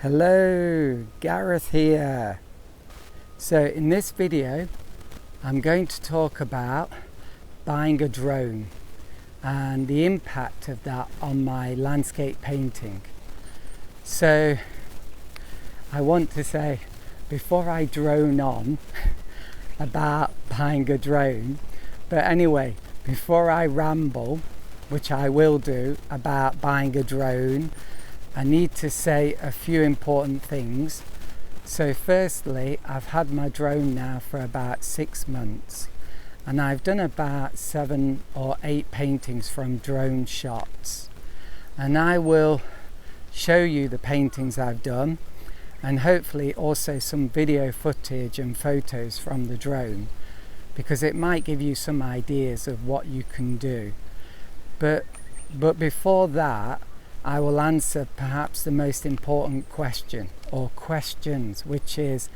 Hello, Gareth here. So in this video I'm going to talk about buying a drone and the impact of that on my landscape painting. So I want to say, before I drone on about buying a drone, but anyway, before I ramble, which I will do, about buying a drone, I need to say a few important things. So firstly, I've had my drone now for about 6 months, and I've done about 7 or 8 paintings from drone shots, and I will show you the paintings I've done and hopefully also some video footage and photos from the drone, because it might give you some ideas of what you can do. But before that, I will answer perhaps the most important question, or questions, which is,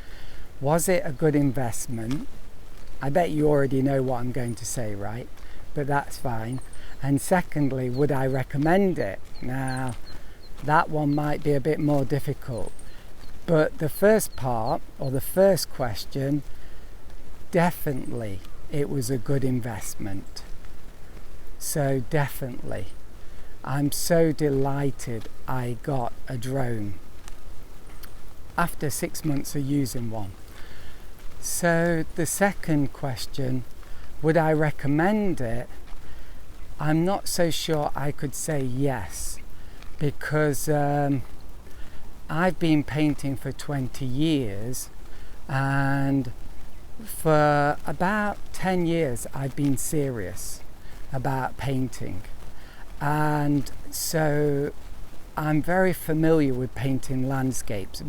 was it a good investment? I bet you already know what I'm going to say, right? But that's fine. And secondly, would I recommend it? Now, that one might be a bit more difficult. But the first part, or the first question, definitely it was a good investment. So definitely. I'm so delighted I got a drone after 6 months of using one. So the second question, would I recommend it? I'm not so sure I could say yes, because I've been painting for 20 years, and for about 10 years I've been serious about painting. And so I'm very familiar with painting landscapes,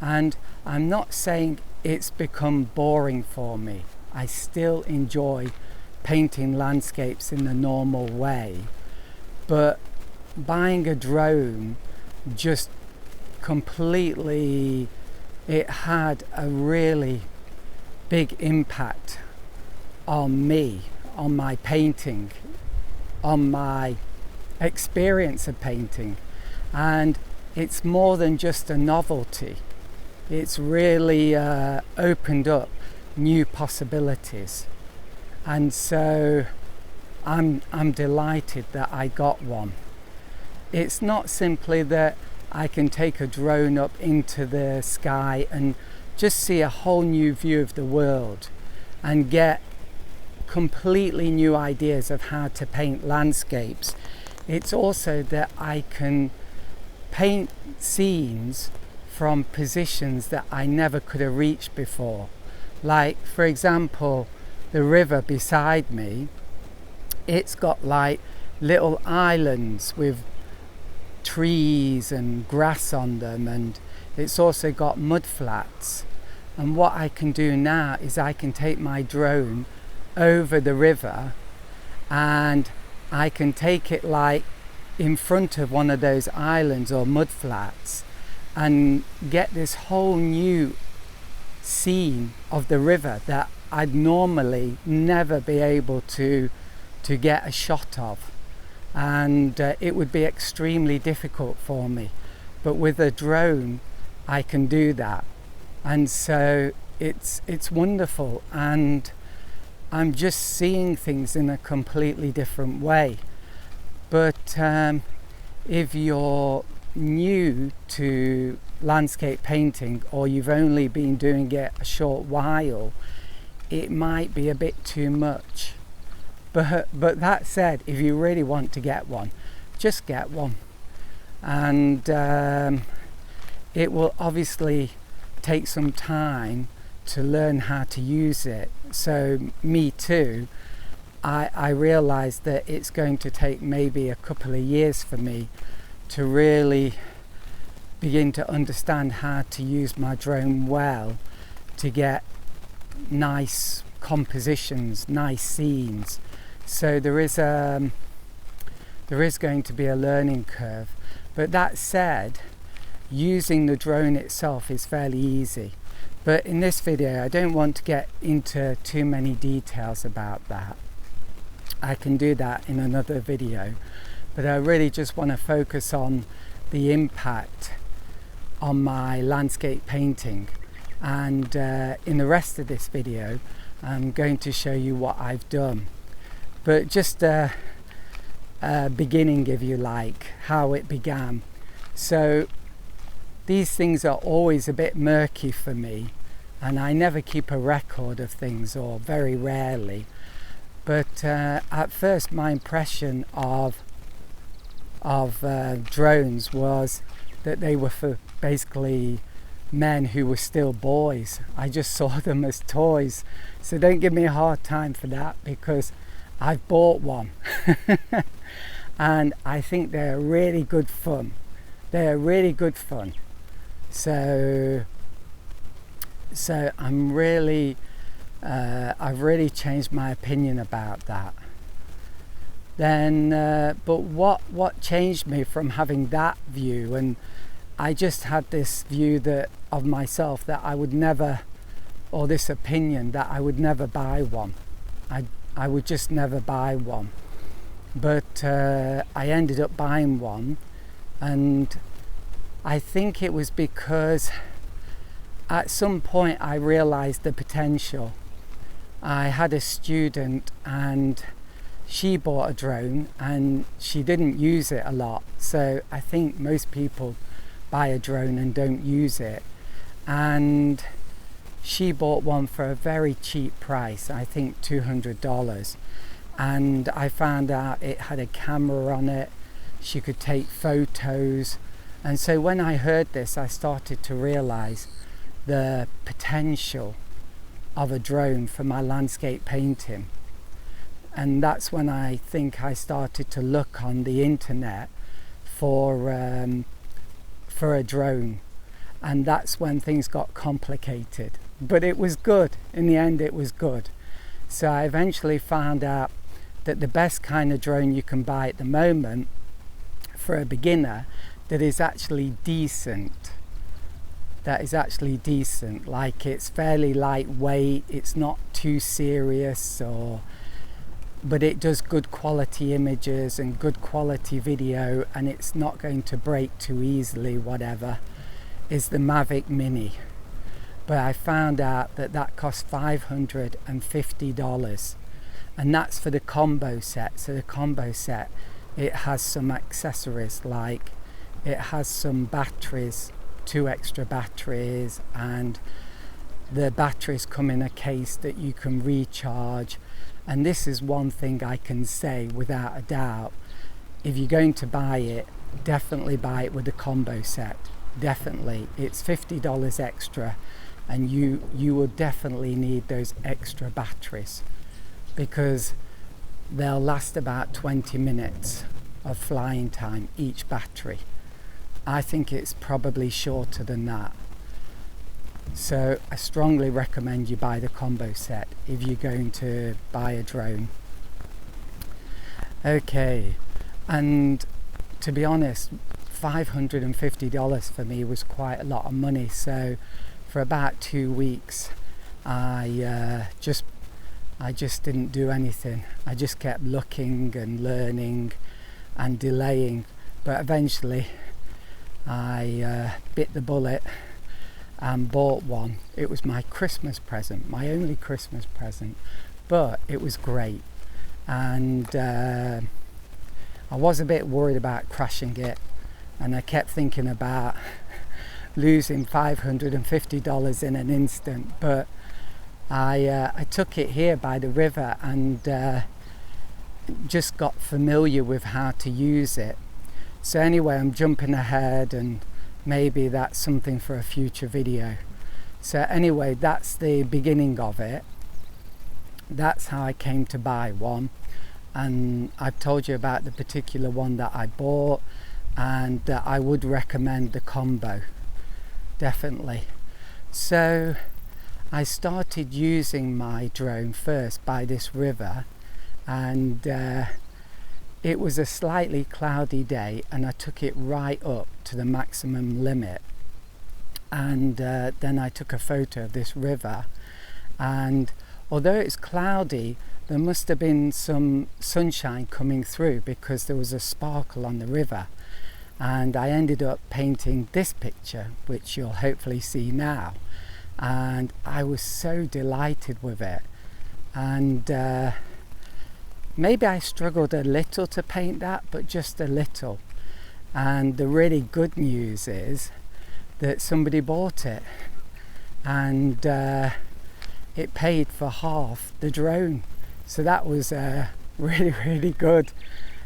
and I'm not saying it's become boring for me. I still enjoy painting landscapes in the normal way, but buying a drone just completely, it had a really big impact on me, on my painting, on my experience of painting. And it's more than just a novelty. It's really opened up new possibilities, and so I'm delighted that I got one. It's not simply that I can take a drone up into the sky and just see a whole new view of the world and get completely new ideas of how to paint landscapes. It's also that I can paint scenes from positions that I never could have reached before. Like, for example, the river beside me, it's got like little islands with trees and grass on them, and it's also got mud flats. And what I can do now is I can take my drone over the river, and I can take it like in front of one of those islands or mud flats and get this whole new scene of the river that I'd normally never be able to get a shot of, and it would be extremely difficult for me. But with a drone I can do that, and so it's wonderful, and I'm just seeing things in a completely different way. But if you're new to landscape painting, or you've only been doing it a short while, it might be a bit too much. But that said, if you really want to get one, just get one. And it will obviously take some time to learn how to use it. So me too, I realized that it's going to take maybe a couple of years for me to really begin to understand how to use my drone well to get nice compositions, nice scenes. So there is going to be a learning curve. But that said, using the drone itself is fairly easy. But in this video, I don't want to get into too many details about that. I can do that in another video. But I really just want to focus on the impact on my landscape painting, and in the rest of this video I'm going to show you what I've done, but just a beginning, if you like, how it began. So these things are always a bit murky for me, and I never keep a record of things, or very rarely. But at first my impression of drones was that they were for basically men who were still boys. I just saw them as toys. So don't give me a hard time for that, because I've bought one and I think they're really good fun. They're really good fun. So I'm really I've really changed my opinion about that. Then but what changed me from having that view, and I just had this view that of myself that I would never, or this opinion that I would never buy one. I would just never buy one. But I ended up buying one, and I think it was because at some point I realized the potential. I had a student and she bought a drone and she didn't use it a lot. So I think most people buy a drone and don't use it. And she bought one for a very cheap price, I think $200. And I found out it had a camera on it. She could take photos. And so when I heard this, I started to realize the potential of a drone for my landscape painting. And that's when I think I started to look on the internet for a drone. And that's when things got complicated. But it was good. In the end, it was good. So I eventually found out that the best kind of drone you can buy at the moment for a beginner that is actually decent, like it's fairly lightweight, it's not too serious, but it does good quality images and good quality video, and it's not going to break too easily, whatever, is the Mavic Mini. But I found out that costs $550, and that's for the combo set. So the combo set, it has some accessories, like it has some batteries, 2 extra batteries, and the batteries come in a case that you can recharge. And this is one thing I can say without a doubt: if you're going to buy it, definitely buy it with the combo set. Definitely. It's $50 extra, and you will definitely need those extra batteries, because they'll last about 20 minutes of flying time each battery. I think it's probably shorter than that. So I strongly recommend you buy the combo set if you're going to buy a drone. Okay, and to be honest, $550 for me was quite a lot of money. So for about 2 weeks I just didn't do anything. I just kept looking and learning and delaying, but eventually I bit the bullet and bought one. It was my Christmas present, my only Christmas present, but it was great. And I was a bit worried about crashing it, and I kept thinking about losing $550 in an instant, but I took it here by the river and just got familiar with how to use it. So anyway, I'm jumping ahead, and maybe that's something for a future video. So anyway, that's the beginning of it. That's how I came to buy one, and I've told you about the particular one that I bought, and that I would recommend the combo, definitely. So I started using my drone first by this river, and it was a slightly cloudy day, and I took it right up to the maximum limit, and then I took a photo of this river, and although it's cloudy, there must have been some sunshine coming through, because there was a sparkle on the river. and I ended up painting this picture, which you'll hopefully see now, and I was so delighted with it. And maybe I struggled a little to paint that, but just a little. And the really good news is that somebody bought it, and it paid for half the drone. So that was really, really good.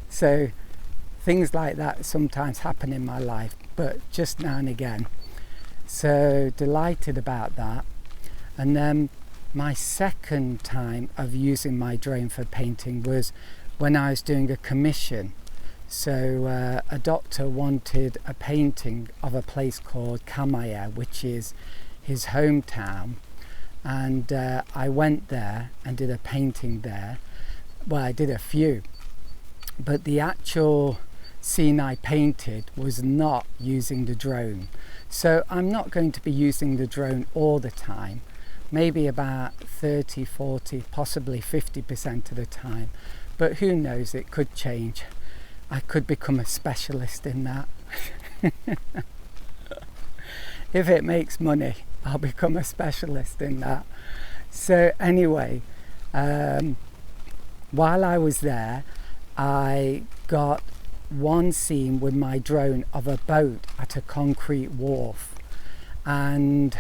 So things like that sometimes happen in my life, but just now and again. So delighted about that. And then my second time of using my drone for painting was when I was doing a commission. So a doctor wanted a painting of a place called Kamaya, which is his hometown, and I went there and did a painting there. Well, I did a few, but the actual scene I painted was not using the drone. So I'm not going to be using the drone all the time, maybe about 30, 40, possibly 50% of the time, but who knows, it could change. I could become a specialist in that. If it makes money, I'll become a specialist in that. So anyway, while I was there, I got one scene with my drone of a boat at a concrete wharf, and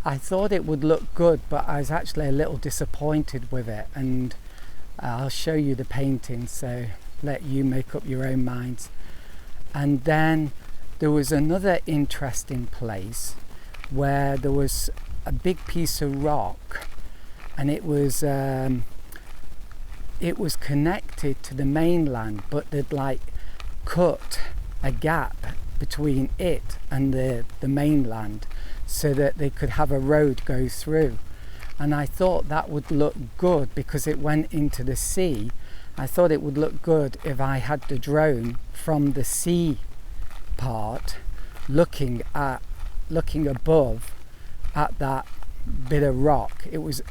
I thought it would look good, but I was actually a little disappointed with it, and I'll show you the painting, so let you make up your own minds. And then there was another interesting place where there was a big piece of rock, and it was connected to the mainland, but they'd like cut a gap between it and the mainland so that they could have a road go through. And I thought that would look good because it went into the sea. I thought it would look good if I had the drone from the sea part looking above at that bit of rock.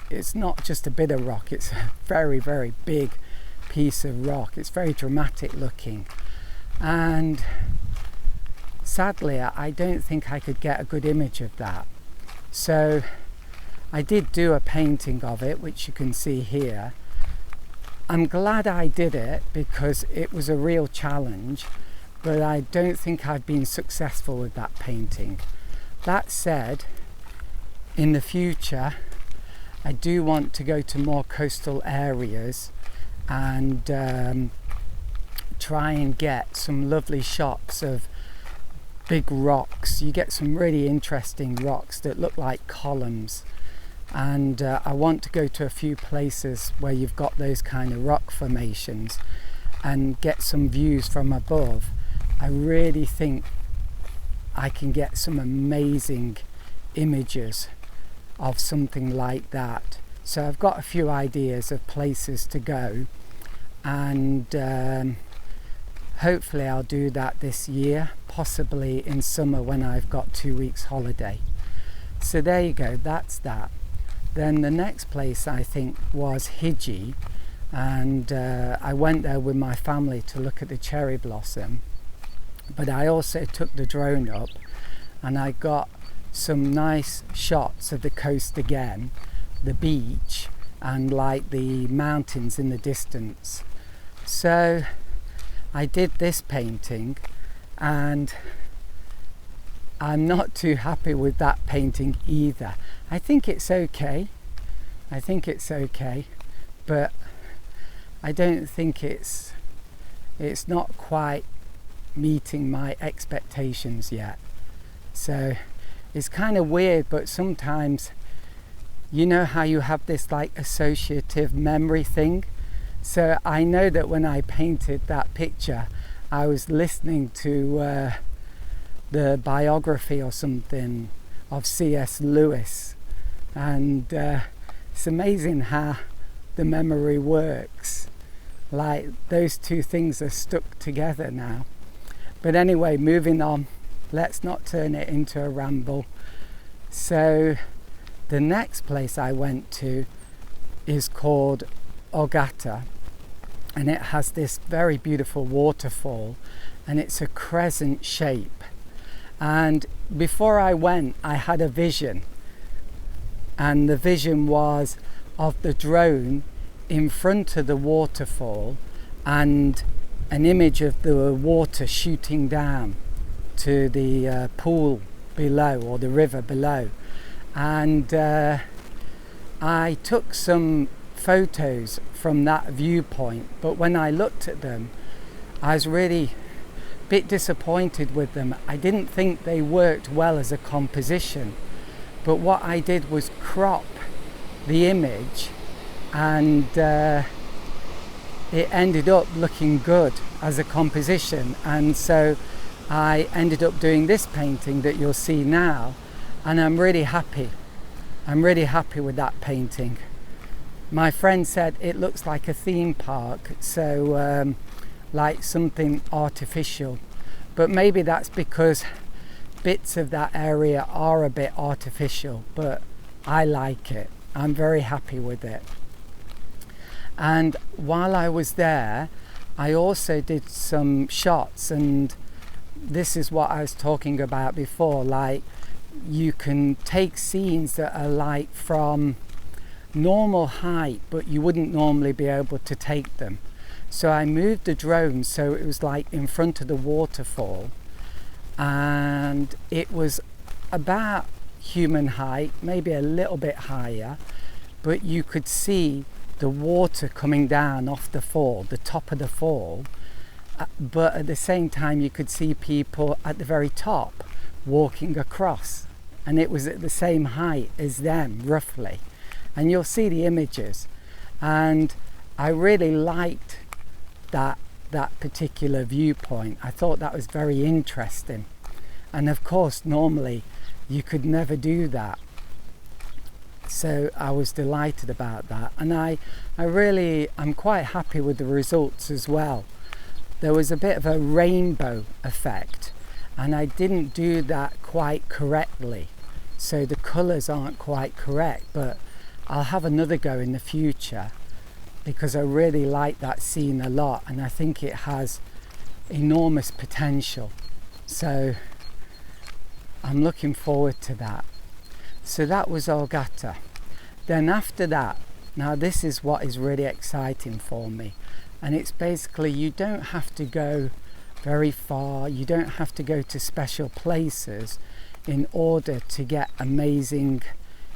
It's not just a bit of rock, it's a very, very big piece of rock. It's very dramatic looking, and sadly I don't think I could get a good image of that. So I did do a painting of it, which you can see here. I'm glad I did it because it was a real challenge, but I don't think I've been successful with that painting. That said, in the future I do want to go to more coastal areas and try and get some lovely shots of big rocks. You get some really interesting rocks that look like columns, and I want to go to a few places where you've got those kind of rock formations and get some views from above. I really think I can get some amazing images of something like that. So I've got a few ideas of places to go, and hopefully I'll do that this year, possibly in summer when I've got 2 weeks holiday. So there you go, that's that. Then the next place I think was Hiji, and I went there with my family to look at the cherry blossom, but I also took the drone up and I got some nice shots of the coast again, the beach, and like the mountains in the distance. So I did this painting, and I'm not too happy with that painting either. I think it's okay, but I don't think it's not quite meeting my expectations yet. So it's kind of weird, but sometimes you know how you have this like associative memory thing. So I know that when I painted that picture, I was listening to the biography or something of C.S. Lewis, and it's amazing how the memory works. Like those two things are stuck together now. But anyway, moving on, let's not turn it into a ramble. So the next place I went to is called Ogata, and it has this very beautiful waterfall, and it's a crescent shape. And before I went, I had a vision, and the vision was of the drone in front of the waterfall and an image of the water shooting down to the pool below, or the river below. And I took some photos from that viewpoint, but when I looked at them, I was really a bit disappointed with them. I didn't think they worked well as a composition, but what I did was crop the image, and it ended up looking good as a composition. And so I ended up doing this painting that you'll see now, and I'm really happy. I'm really happy with that painting. My friend said it looks like a theme park, so like something artificial, but maybe that's because bits of that area are a bit artificial, but I like it. I'm very happy with it. And while I was there, I also did some shots, and this is what I was talking about before, like you can take scenes that are like from normal height, but you wouldn't normally be able to take them. So I moved the drone so it was like in front of the waterfall, and it was about human height, maybe a little bit higher, but you could see the water coming down off the fall, the top of the fall, but at the same time you could see people at the very top walking across, and it was at the same height as them roughly, and you'll see the images. And I really liked that particular viewpoint. I thought that was very interesting, and of course normally you could never do that, so I was delighted about that. And I'm quite happy with the results as well. There was a bit of a rainbow effect, and I didn't do that quite correctly, so the colours aren't quite correct, but I'll have another go in the future because I really like that scene a lot, and I think it has enormous potential, so I'm looking forward to that. So that was Ogata. Then after that, now this is what is really exciting for me, and it's basically you don't have to go very far, you don't have to go to special places in order to get amazing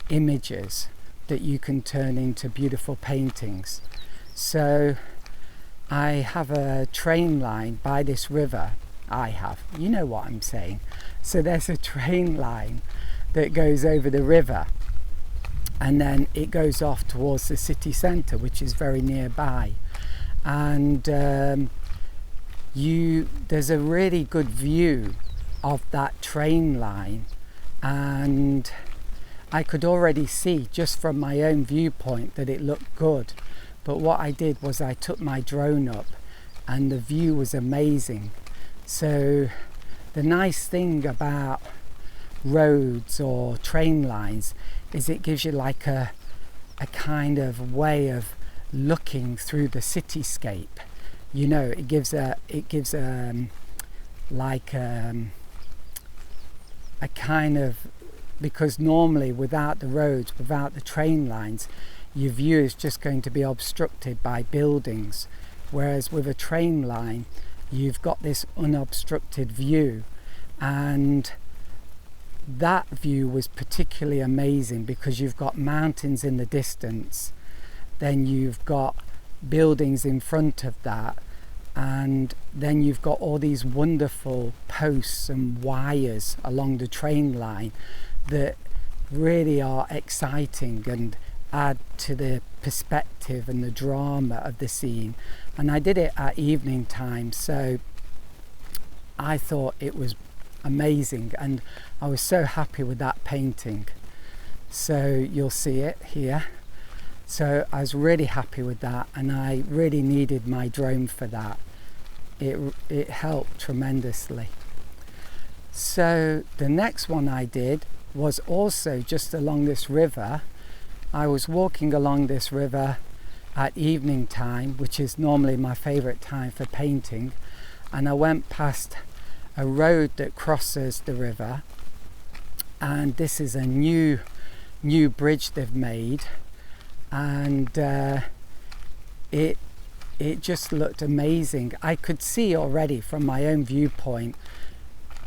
images that you can turn into beautiful paintings. So I have a train line by this river. You know what I'm saying. So there's a train line that goes over the river, and then it goes off towards the city centre, which is very nearby. And there's a really good view of that train line, and I could already see just from my own viewpoint that it looked good. But what I did was I took my drone up, and the view was amazing. So the nice thing about roads or train lines is it gives you like a kind of way of looking through the cityscape. You know, it gives a kind of, because normally without the roads, without the train lines, your view is just going to be obstructed by buildings, whereas with a train line you've got this unobstructed view. And that view was particularly amazing because you've got mountains in the distance, then you've got buildings in front of that, and then you've got all these wonderful posts and wires along the train line that really are exciting and add to the perspective and the drama of the scene. And I did it at evening time, so I thought it was amazing, and I was so happy with that painting. So you'll see it here. So I was really happy with that, and I really needed my drone for that. It helped tremendously. So the next one I did was also just along this river. I was walking along this river at evening time, which is normally my favorite time for painting, and I went past a road that crosses the river, and this is a new bridge they've made, and it just looked amazing. I could see already from my own viewpoint,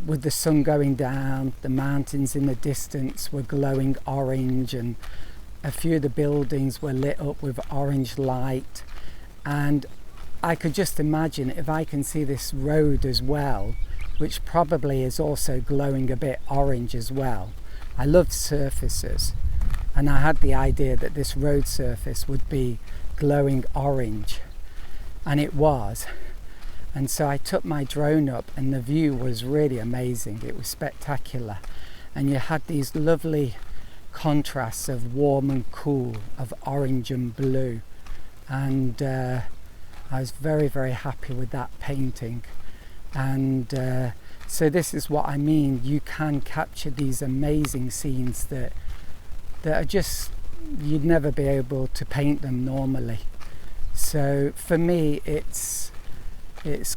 with the sun going down, the mountains in the distance were glowing orange, and a few of the buildings were lit up with orange light, and I could just imagine if I can see this road as well, which probably is also glowing a bit orange as well. I love surfaces, and I had the idea that this road surface would be glowing orange, and it was. And so I took my drone up, and the view was really amazing. It was spectacular, and you had these lovely contrasts of warm and cool, of orange and blue, and I was very, very happy with that painting. And so this is what I mean. You can capture these amazing scenes that are just, you'd never be able to paint them normally. So for me, it's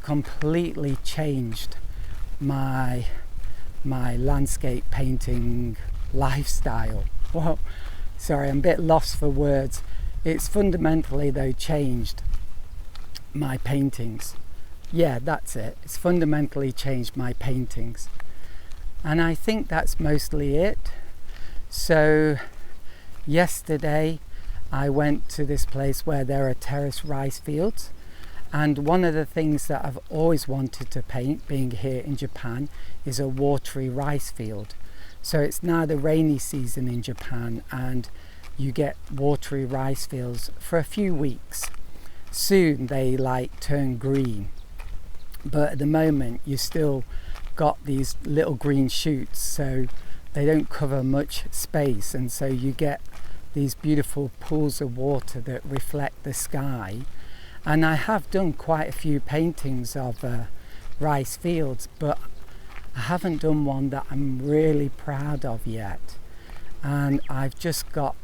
completely changed my landscape painting lifestyle. Well, sorry, I'm a bit lost for words. It's fundamentally, though, changed my paintings. Yeah, that's it. It's fundamentally changed my paintings. And I think that's mostly it. So yesterday I went to this place where there are terrace rice fields, and one of the things that I've always wanted to paint, being here in Japan, is a watery rice field. So it's now the rainy season in Japan, and you get watery rice fields for a few weeks. Soon they turn green, but at the moment you still got these little green shoots, so they don't cover much space, and so you get these beautiful pools of water that reflect the sky. And I have done quite a few paintings of rice fields, but I haven't done one that I'm really proud of yet. And I've just got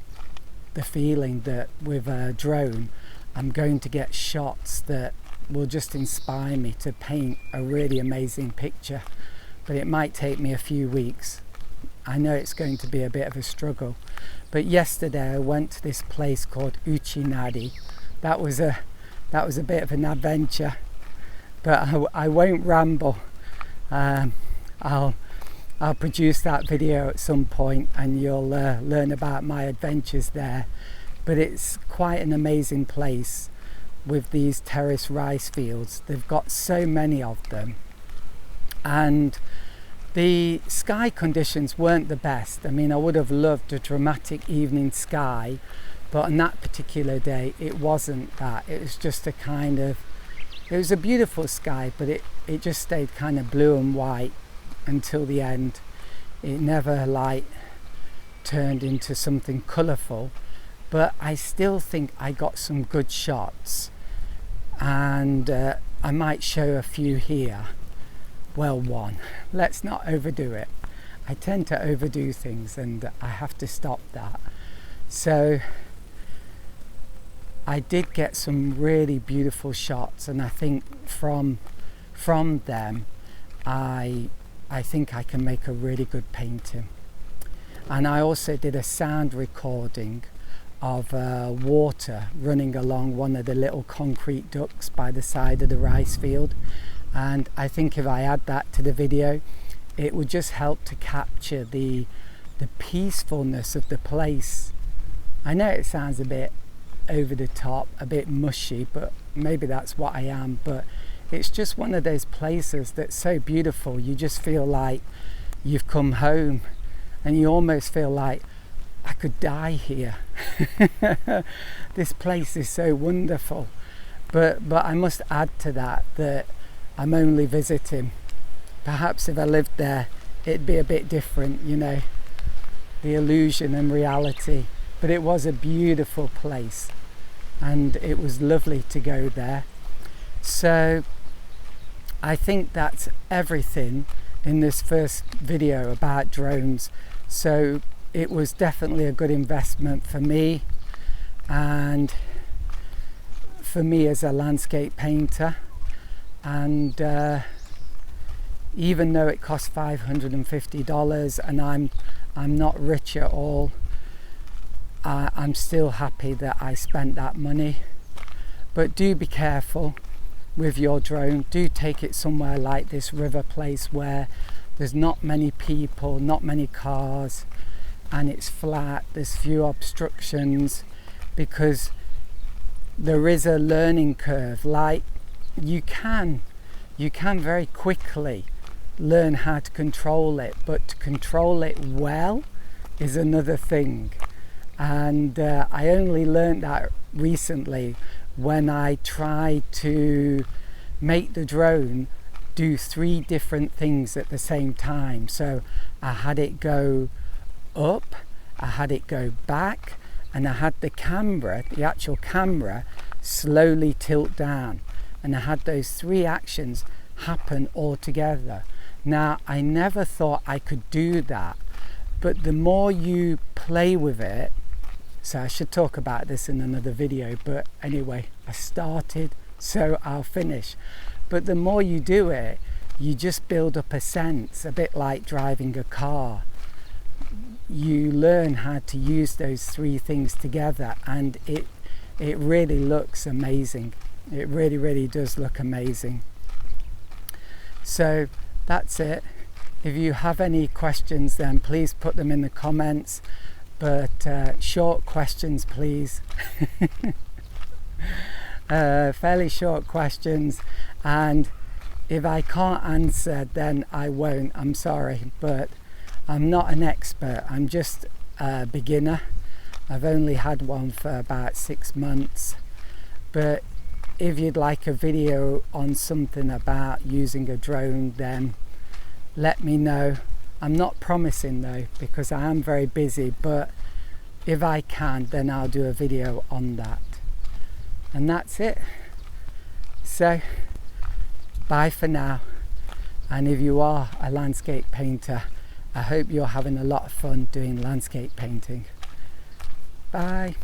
the feeling that with a drone I'm going to get shots that will just inspire me to paint a really amazing picture. But it might take me a few weeks. I know it's going to be a bit of a struggle. But yesterday I went to this place called Uchinari. That was a bit of an adventure, but I won't ramble. I'll produce that video at some point, and you'll learn about my adventures there. But it's quite an amazing place with these terrace rice fields. They've got so many of them, and the sky conditions weren't the best. I mean, I would have loved a dramatic evening sky, but on that particular day it wasn't that. It was just it was a beautiful sky, but it just stayed kind of blue and white until the end. It never turned into something colourful, but I still think I got some good shots, and I might show a few here. Well, one. Let's not overdo it. I tend to overdo things, and I have to stop that. So I did get some really beautiful shots, and I think from them I think I can make a really good painting. And I also did a sound recording of water running along one of the little concrete ducts by the side of the rice field, and I think if I add that to the video, it would just help to capture the peacefulness of the place. I know it sounds a bit over the top, a bit mushy, but maybe that's what I am. But it's just one of those places that's so beautiful, you just feel like you've come home, and you almost feel like I could die here. This place is so wonderful. But I must add to that I'm only visiting. Perhaps if I lived there it'd be a bit different, the illusion and reality. But it was a beautiful place, and it was lovely to go there. So I think that's everything in this first video about drones. So it was definitely a good investment for me, and for me as a landscape painter. and even though it cost $550 and I'm not rich at all, I'm still happy that I spent that money. But do be careful with your drone. Do take it somewhere like this river place where there's not many people, not many cars, and it's flat, there's few obstructions, because there is a learning curve. Like you can very quickly learn how to control it, but to control it well is another thing. And I only learned that recently when I tried to make the drone do 3 different things at the same time. So I had it go up, I had it go back, and I had the camera, the actual camera, slowly tilt down, and I had those 3 actions happen all together. Now, I never thought I could do that, but the more you play with it, so I should talk about this in another video, but anyway, I started, so I'll finish. But the more you do it, you just build up a sense, a bit like driving a car. You learn how to use those 3 things together, and it really looks amazing. It really does look amazing. So that's it. If you have any questions, then please put them in the comments, but short questions please. Fairly short questions, and if I can't answer, then I won't. I'm sorry, but I'm not an expert. I'm just a beginner. I've only had one for about 6 months, but if you'd like a video on something about using a drone, then let me know. I'm not promising though, because I am very busy, but if I can, then I'll do a video on that. And that's it. So bye for now, and if you are a landscape painter, I hope you're having a lot of fun doing landscape painting. Bye.